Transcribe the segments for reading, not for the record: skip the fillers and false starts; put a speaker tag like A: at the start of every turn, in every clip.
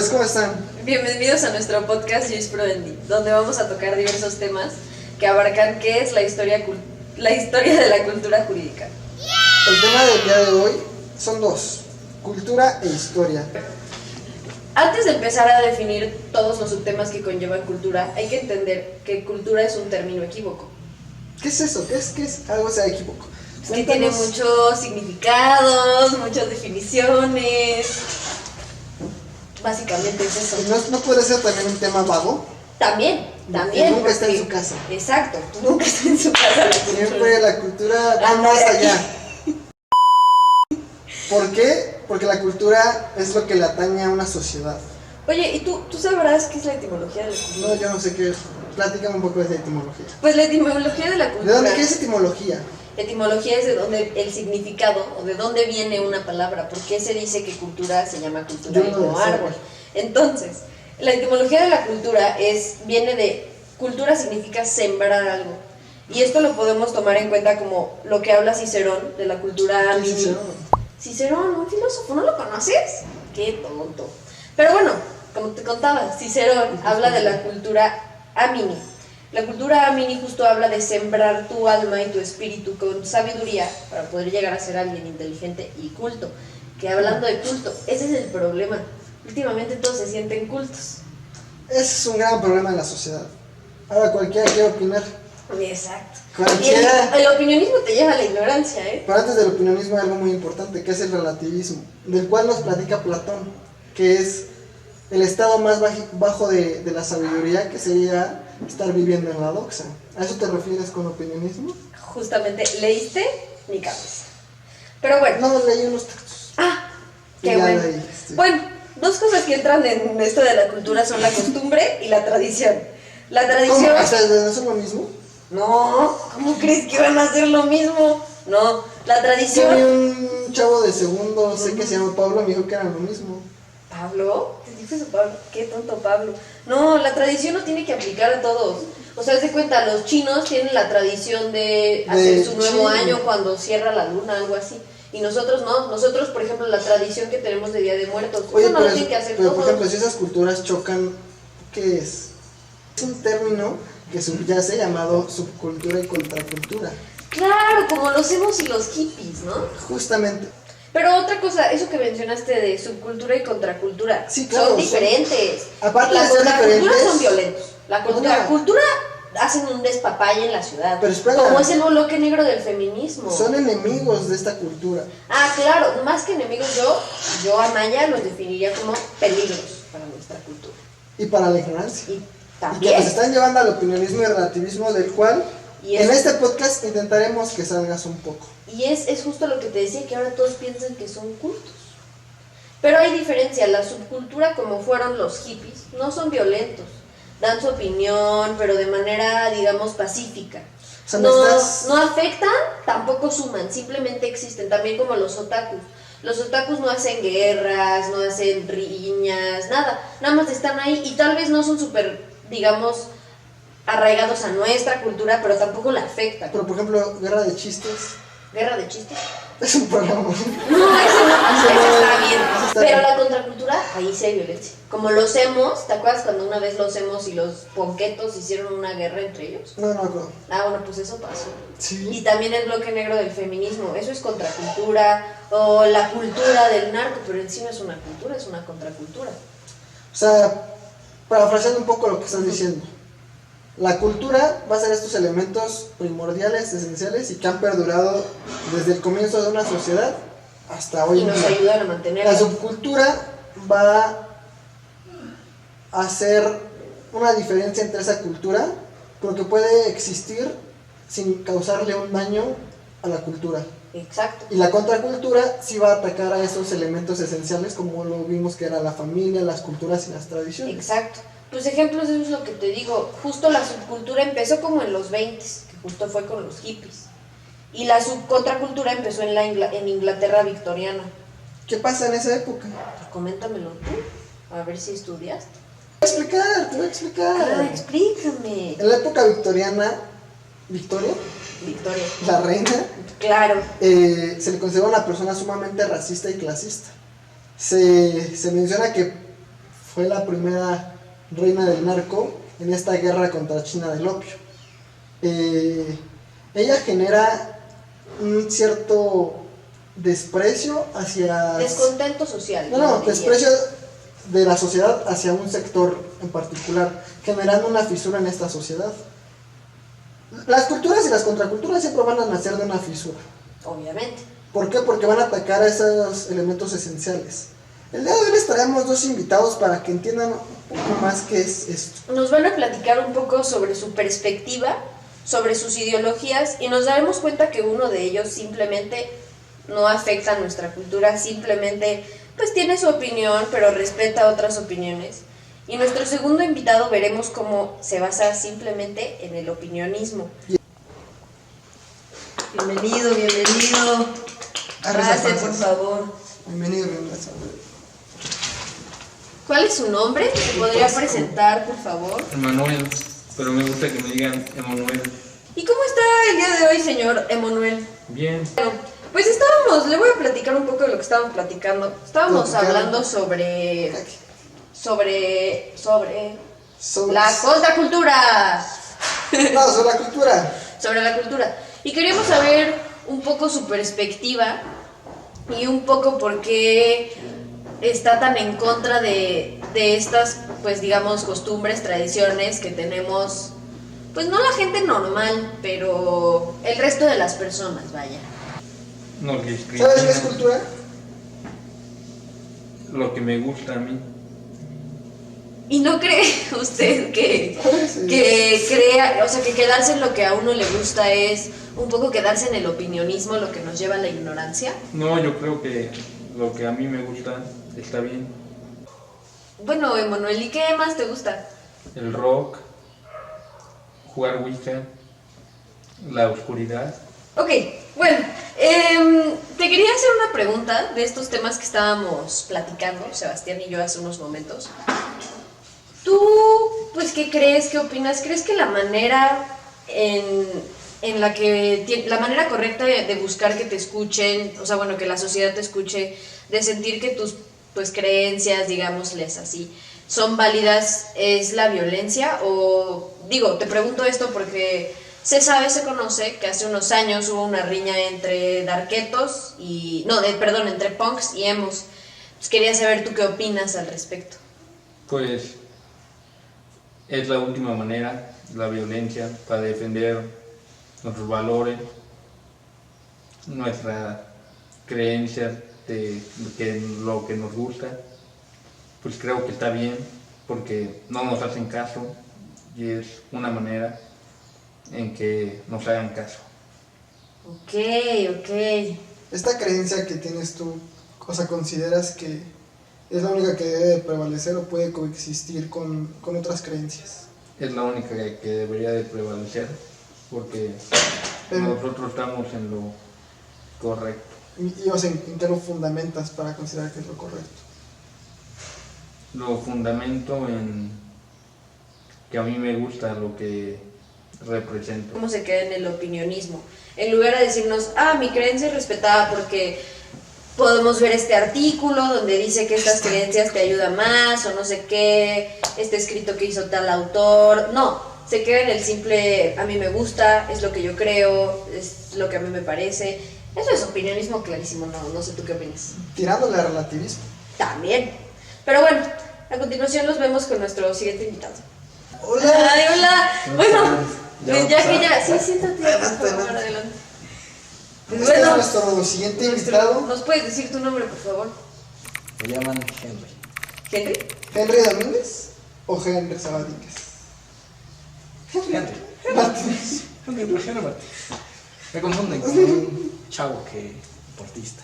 A: Pues, ¿cómo están?
B: Bienvenidos a nuestro podcast Jurisprudendi, donde vamos a tocar diversos temas que abarcan qué es la historia de la cultura jurídica.
A: El tema del día de hoy son dos, cultura e historia.
B: Antes de empezar a definir todos los subtemas que conllevan cultura, hay que entender que cultura es un término equívoco.
A: ¿Qué es eso? ¿Qué es algo sea equívoco?
B: Es que tiene muchos significados, muchas definiciones. Básicamente es eso.
A: ¿No puede ser también un tema vago?
B: También.
A: Que nunca está en su casa.
B: Exacto, nunca está en su casa.
A: Siempre la cultura va más allá. ¿Por qué? Porque la cultura es lo que le atañe a una sociedad.
B: Oye, ¿y tú sabrás qué es la etimología de la cultura?
A: No, yo no sé qué es. Platícame un poco de esa etimología.
B: Pues la etimología de la cultura...
A: ¿De dónde? ¿Qué es etimología?
B: Etimología es de dónde el significado o de dónde viene una palabra. ¿Por qué se dice que cultura se llama cultura y no árbol? Entonces, la etimología de la cultura viene de... Cultura significa sembrar algo. Y esto lo podemos tomar en cuenta como lo que habla Cicerón de la cultura mini. Cicerón, un filósofo, ¿no lo conoces? Qué tonto. Pero bueno, como te contaba, Cicerón habla de la cultura amini. La cultura amini justo habla de sembrar tu alma y tu espíritu con sabiduría para poder llegar a ser alguien inteligente y culto. Que hablando de culto, ese es el problema. Últimamente todos se sienten cultos.
A: Ese es un gran problema en la sociedad. Ahora cualquiera quiere opinar.
B: Exacto.
A: Cualquiera.
B: Y el opinionismo te lleva a la ignorancia, ¿eh?
A: Pero antes del opinionismo hay algo muy importante, que es el relativismo, del cual nos platica Platón, que es el estado más bajo de la sabiduría, que sería estar viviendo en la doxa. ¿A eso te refieres con opinionismo?
B: Justamente, leíste mi cabeza. Pero bueno.
A: No, leí unos textos.
B: Ah, qué bueno. Bueno, dos cosas que entran en esto de la cultura son la costumbre y la tradición. La tradición...
A: ¿Cómo? ¿Eso es lo mismo?
B: No, ¿cómo crees que van a hacer lo mismo? No, la tradición...
A: Tenía un chavo de segundo, sé que se llama Pablo, me dijo que era lo mismo.
B: ¿Pablo? ¿Te dijo eso Pablo? Qué tonto Pablo. No, la tradición no tiene que aplicar a todos. O sea, haz de cuenta, los chinos tienen la tradición de hacer su nuevo año cuando cierra la luna, algo así. Y nosotros no, nosotros por ejemplo la tradición que tenemos de Día de Muertos,
A: oye,
B: eso no lo tienen que hacer todos.
A: Por ejemplo, si esas culturas chocan, ¿qué es? Es un término que subyace llamado subcultura y contracultura.
B: Claro, como los emos y los hippies, ¿no?
A: Justamente.
B: Pero otra cosa, eso que mencionaste de subcultura y contracultura,
A: sí, claro,
B: son diferentes.
A: Aparte
B: la
A: de ser
B: contracultura
A: diferentes,
B: son violentos. La contracultura hacen un despapalle en la ciudad.
A: Pero espera,
B: como es el bloque negro del feminismo.
A: Son enemigos de esta cultura.
B: Ah, claro, más que enemigos, yo a Maya los definiría como peligros para nuestra cultura.
A: Y para la ignorancia.
B: Y también.
A: Y que nos están llevando al opinionismo y relativismo, del cual en este podcast intentaremos que salgas un poco.
B: Y es justo lo que te decía, que ahora todos piensan que son cultos. Pero hay diferencia, la subcultura como fueron los hippies, no son violentos. Dan su opinión, pero de manera, digamos, pacífica.
A: O sea,
B: no afectan, tampoco suman, simplemente existen, también como los otakus. Los otakus no hacen guerras, no hacen riñas, nada más están ahí y tal vez no son súper, digamos, arraigados a nuestra cultura, pero tampoco la afectan.
A: Pero por ejemplo, Guerra de Chistes.
B: ¿Guerra de chistes?
A: Es un programa.
B: No, ese está bien. Pero la contracultura, ahí sí hay violencia. Como los emos, ¿te acuerdas cuando una vez los emos y los ponquetos hicieron una guerra entre ellos?
A: No.
B: Ah, bueno, pues eso pasó.
A: Sí.
B: Y también el bloque negro del feminismo, eso es contracultura, o la cultura del narco, pero en sí no es una cultura, es una contracultura.
A: O sea, parafraseando un poco lo que estás diciendo. La cultura va a ser estos elementos primordiales, esenciales y que han perdurado desde el comienzo de una sociedad hasta hoy.
B: Y nos ayudan a mantenerla.
A: La subcultura va a hacer una diferencia entre esa cultura, pero que puede existir sin causarle un daño a la cultura.
B: Exacto.
A: Y la contracultura sí va a atacar a esos elementos esenciales, como lo vimos que era la familia, las culturas y las tradiciones.
B: Exacto. Pues ejemplos de eso es lo que te digo. Justo la subcultura empezó como en los 20, que justo fue con los hippies. Y la subcontracultura empezó en Inglaterra victoriana.
A: ¿Qué pasa en esa época?
B: Pues coméntamelo tú, a ver si estudiaste.
A: Te voy a explicar.
B: Ah, explícame.
A: En la época victoriana, Victoria, la reina,
B: claro,
A: se le considera una persona sumamente racista y clasista. Se menciona que fue la primera reina del narco en esta guerra contra China del opio. Ella genera un cierto desprecio hacia...
B: Descontento social.
A: No, desprecio de la sociedad hacia un sector en particular, generando una fisura en esta sociedad. Las culturas y las contraculturas siempre van a nacer de una fisura.
B: Obviamente.
A: ¿Por qué? Porque van a atacar a esos elementos esenciales. El día de hoy les traemos dos invitados para que entiendan un poco más qué es esto.
B: Nos van a platicar un poco sobre su perspectiva, sobre sus ideologías, y nos daremos cuenta que uno de ellos simplemente no afecta a nuestra cultura, simplemente pues tiene su opinión, pero respeta otras opiniones. Y nuestro segundo invitado veremos cómo se basa simplemente en el opinionismo. Bienvenido. Pase, por favor.
A: Bienvenido.
B: ¿Cuál es su nombre? ¿Se podría presentar, por favor?
C: Emanuel, pero me gusta que me digan Emanuel.
B: ¿Y cómo está el día de hoy, señor Emanuel?
C: Bien.
B: Bueno, pues le voy a platicar un poco de lo que estábamos platicando. Estábamos hablando sobre la contracultura.
A: No, sobre la cultura.
B: Sobre la cultura. Y queríamos saber un poco su perspectiva y un poco por qué está tan en contra de estas, pues digamos, costumbres, tradiciones que tenemos, pues no la gente normal, pero el resto de las personas, vaya.
C: No,
A: ¿Sabes qué es cultura?
C: Lo que me gusta a mí.
B: ¿Y no cree usted que crea, o sea, que quedarse en lo que a uno le gusta es un poco quedarse en el opinionismo, lo que nos lleva a la ignorancia?
C: No, yo creo que lo que a mí me gusta está bien.
B: Bueno, Emanuel, ¿y qué más te gusta?
C: El rock, jugar Ouija, la oscuridad.
B: Ok, bueno, te quería hacer una pregunta de estos temas que estábamos platicando, Sebastián y yo, hace unos momentos. ¿Tú, pues, qué crees, qué opinas? ¿Crees que la manera la manera correcta de buscar que te escuchen, o sea, bueno, que la sociedad te escuche, de sentir que tus, pues, creencias, digámosles así, son válidas, es la violencia? O, digo, te pregunto esto porque se conoce que hace unos años hubo una riña entre darketos entre punks y emos. Pues quería saber tú qué opinas al respecto.
C: Pues es la última manera, la violencia, para defender nuestros valores, nuestra creencia de lo que nos gusta. Pues creo que está bien, porque no nos hacen caso y es una manera en que nos hagan caso.
B: Ok.
A: Esta creencia que tienes tú, o sea, ¿consideras que es la única que debe prevalecer o puede coexistir con otras creencias?
C: Es la única que debería de prevalecer, porque nosotros estamos en lo correcto.
A: Y o sea, ¿en qué lo fundamentas para considerar que es lo correcto?
C: Lo fundamento en que a mí me gusta lo que represento.
B: ¿Cómo se queda en el opinionismo? En lugar de decirnos, mi creencia es respetada porque podemos ver este artículo donde dice que estas creencias te ayudan más o no sé qué, este escrito que hizo tal autor. No, se queda en el simple, a mí me gusta, es lo que yo creo, es lo que a mí me parece. Eso es opinionismo clarísimo, no sé tú qué opinas.
A: Tirándole a relativismo.
B: También. Pero bueno, a continuación los vemos con nuestro siguiente invitado.
A: Hola.
B: Ay, hola. Bueno, sí, siéntate, por
A: Adelante.
B: favor, adelante.
A: Este es nuestro siguiente invitado.
B: ¿Nos puedes decir tu nombre, por favor?
D: Me llaman Henry.
B: ¿Henry?
A: ¿Henry Domínguez o Henry Sabadíquez?
D: Henry.
A: Martínez.
D: Henry Martínez. Me confunden con un chavo que deportista.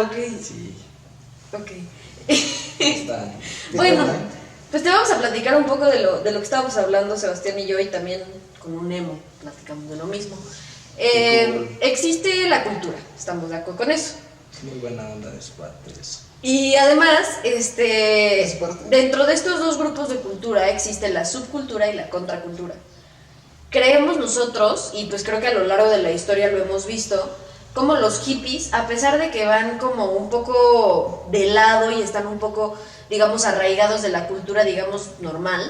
B: Ok.
D: Sí,
B: Ok.
D: está.
B: Bueno, pues te vamos a platicar un poco de lo que estábamos hablando Sebastián y yo, y también con un emo platicamos de lo mismo. Existe la cultura, estamos de acuerdo con eso.
D: Muy buena onda de su parte eso.
B: Y además,
A: parte.
B: dentro de estos dos grupos de cultura existe la subcultura y la contracultura. Creemos nosotros, y pues creo que a lo largo de la historia lo hemos visto, cómo los hippies, a pesar de que van como un poco de lado y están un poco, digamos, arraigados de la cultura, digamos, normal,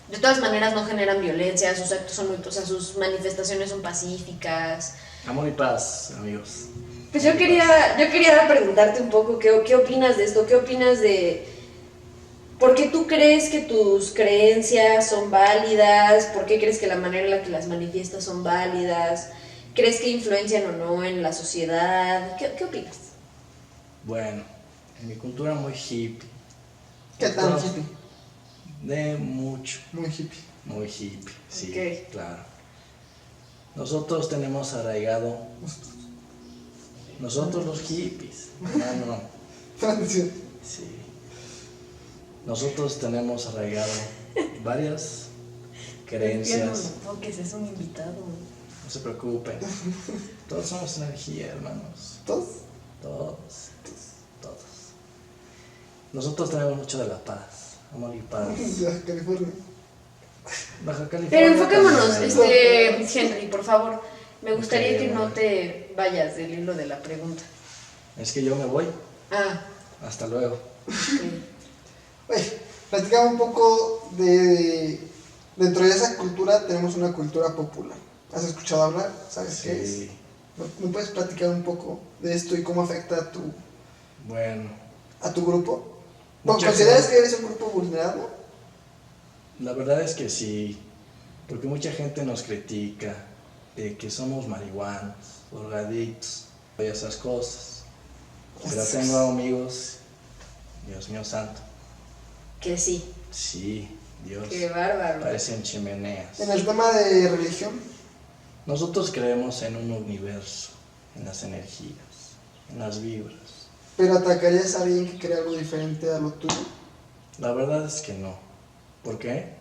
B: de todas maneras no generan violencia, sus actos son muy, o sea, sus manifestaciones son pacíficas.
D: Amor y paz, amigos.
B: Pues yo quería preguntarte un poco, ¿qué opinas de esto? ¿Qué opinas de por qué tú crees que tus creencias son válidas? ¿Por qué crees que la manera en la que las manifiestas son válidas? ¿Crees que influencian o no en la sociedad? ¿Qué opinas?
D: Bueno, en mi cultura muy hippie.
A: ¿Qué tan hippie?
D: De mucho.
A: Muy hippie.
D: Muy hippie, sí,
B: Okay.
D: claro. Nosotros tenemos arraigado, nosotros los hippies, hermano,
A: Tradición.
D: sí. Nosotros tenemos arraigado varias creencias.
B: No, que es un invitado.
D: No se preocupen. Todos somos energía, hermanos.
A: ¿Todos?
D: Todos. Todos. Nosotros tenemos mucho de la paz, amor y paz.
A: De California.
D: Baja California.
B: Pero enfoquémonos,
D: también.
B: Henry, por favor. Me gustaría
D: Ok,
B: que no
D: bueno.
B: te vayas del hilo de la pregunta.
D: Es que yo me voy.
B: Ah,
D: Hasta luego.
B: ok.
A: Oye, platicaba un poco de... Dentro de esa cultura tenemos una cultura popular. ¿Has escuchado hablar? ¿Sabes qué es?
D: Sí.
A: ¿Me puedes platicar un poco de esto y cómo afecta
D: Bueno,
A: a tu grupo?
D: Mucha
A: ¿Consideras
D: gente.
A: que eres un grupo vulnerable?
D: la verdad es que sí. Porque mucha gente nos critica de que somos marihuanos, drogadictos y esas cosas. Pero tengo amigos, Dios mío santo.
B: Que sí.
D: Sí, Dios.
B: Qué bárbaro.
D: Parecen chimeneas.
A: En el tema de religión,
D: Nosotros creemos en un universo, en las energías, en las vibras.
A: ¿pero atacarías a alguien que cree algo diferente a lo tuyo?
D: La verdad es que no. ¿Por qué?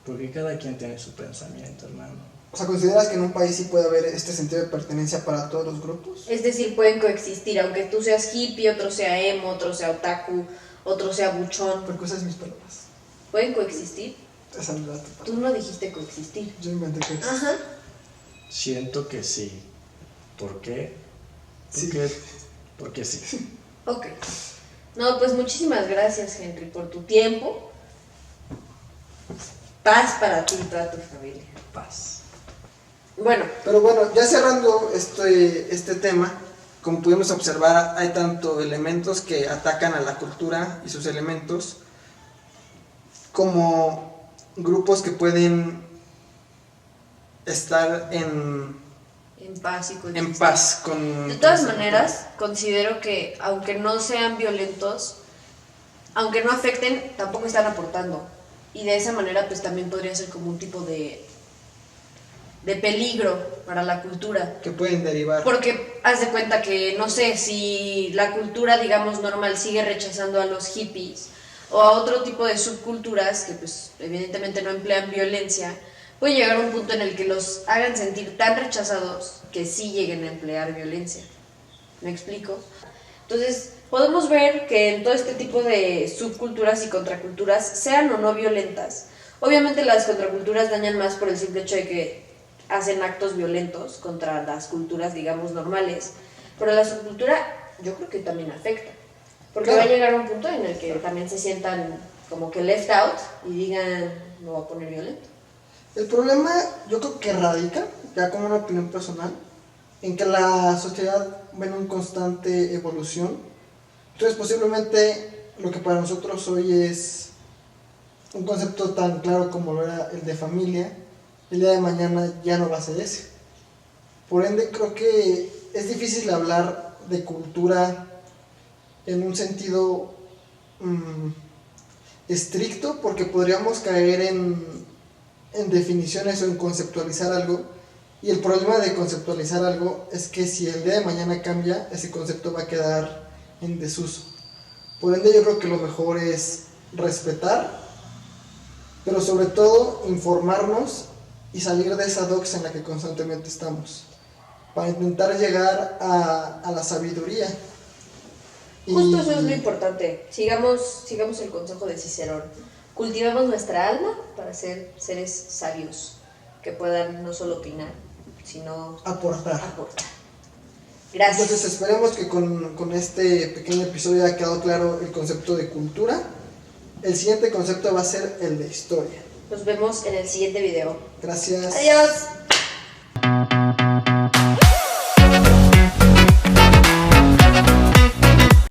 D: Porque cada quien tiene su pensamiento, hermano.
A: O sea, ¿consideras que en un país sí puede haber este sentido de pertenencia para todos los grupos?
B: Es decir, pueden coexistir, aunque tú seas hippie, otro sea emo, otro sea otaku, otro sea buchón.
A: Porque usas mis palabras.
B: ¿Pueden coexistir?
A: Esa es la palabra.
B: Tú no dijiste coexistir.
A: Yo inventé que existe.
B: Ajá.
D: Siento que sí. ¿Por qué?
A: Sí.
D: Porque sí.
B: Ok. No, pues muchísimas gracias, Henry, por tu tiempo. Paz para ti y toda tu familia.
D: Paz.
B: Bueno,
A: Pero bueno, ya cerrando este tema, como pudimos observar, hay tanto elementos que atacan a la cultura y sus elementos, como grupos que pueden estar
B: en paz y
A: en
B: coexistir.
A: paz con...
B: De todas maneras, considero que aunque no sean violentos, aunque no afecten, tampoco están aportando. Y de esa manera, pues también podría ser como un tipo de peligro para la cultura.
A: que pueden derivar.
B: Porque haz de cuenta que, no sé, si la cultura, digamos, normal sigue rechazando a los hippies o a otro tipo de subculturas que, pues, evidentemente no emplean violencia, puede llegar a un punto en el que los hagan sentir tan rechazados que sí lleguen a emplear violencia. ¿Me explico? Entonces, podemos ver que en todo este tipo de subculturas y contraculturas, sean o no violentas, obviamente las contraculturas dañan más por el simple hecho de que hacen actos violentos contra las culturas, digamos, normales, pero la subcultura yo creo que también afecta, porque
A: Claro.
B: va a llegar un punto en el que también se sientan como que left out y digan, me voy a poner violento.
A: El problema yo creo que radica, ya como una opinión personal, en que la sociedad va en una constante evolución. Entonces posiblemente lo que para nosotros hoy es un concepto tan claro como lo era el de familia, el día de mañana ya no va a ser ese. Por ende creo que es difícil hablar de cultura en un sentido estricto, porque podríamos caer en definiciones o en conceptualizar algo, y el problema de conceptualizar algo es que si el día de mañana cambia, ese concepto va a quedar en desuso. Por ende yo creo que lo mejor es respetar, pero sobre todo informarnos y salir de esa doxa en la que constantemente estamos, para intentar llegar a la sabiduría.
B: Justo eso es lo importante. Sigamos el consejo de Cicerón. Cultivemos nuestra alma para ser seres sabios que puedan no solo opinar, sino
A: Aportar.
B: aportar. Gracias.
A: Entonces esperemos que con este pequeño episodio haya quedado claro el concepto de cultura. El siguiente concepto va a ser el de historia.
B: Nos vemos en el siguiente video.
A: Gracias.
B: Adiós.